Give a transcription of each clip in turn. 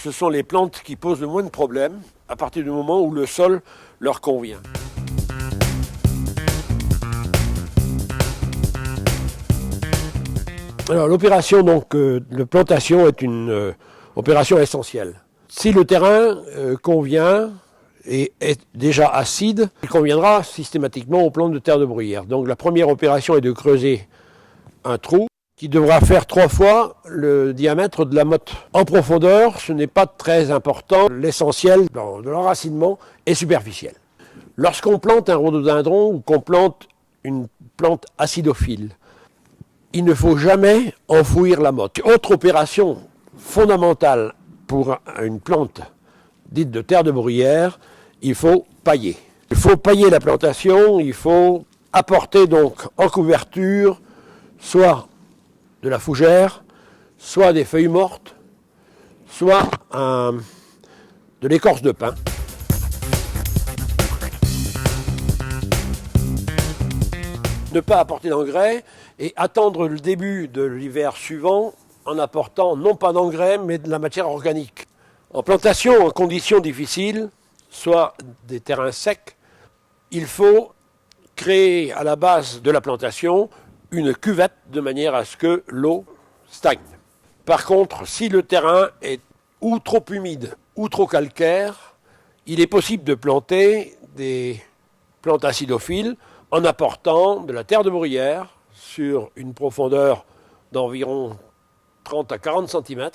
ce sont les plantes qui posent le moins de problèmes à partir du moment où le sol leur convient. Alors l'opération de plantation est une opération essentielle. Si le terrain convient et est déjà acide, il conviendra systématiquement aux plantes de terre de bruyère. Donc la première opération est de creuser un trou qui devra faire 3 fois le diamètre de la motte. En profondeur, ce n'est pas très important. L'essentiel de l'enracinement est superficiel. Lorsqu'on plante un rhododendron ou qu'on plante une plante acidophile, il ne faut jamais enfouir la motte. Autre opération fondamentale pour une plante dite de terre de bruyère, il faut pailler. Il faut pailler la plantation, il faut apporter donc en couverture soit de la fougère, soit des feuilles mortes, soit de l'écorce de pin. Ne pas apporter d'engrais et attendre le début de l'hiver suivant en apportant non pas d'engrais mais de la matière organique. En plantation en conditions difficiles, soit des terrains secs, il faut créer à la base de la plantation une cuvette de manière à ce que l'eau stagne. Par contre, si le terrain est ou trop humide ou trop calcaire, il est possible de planter des plantes acidophiles en apportant de la terre de bruyère sur une profondeur d'environ 30 à 40 cm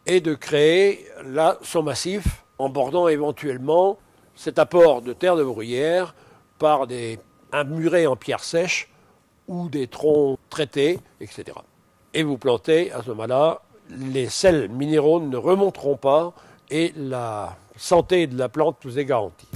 et de créer là son massif en bordant éventuellement cet apport de terre de bruyère par un muret en pierre sèche ou des troncs traités, etc. Et vous plantez, à ce moment-là, les sels minéraux ne remonteront pas et la santé de la plante vous est garantie.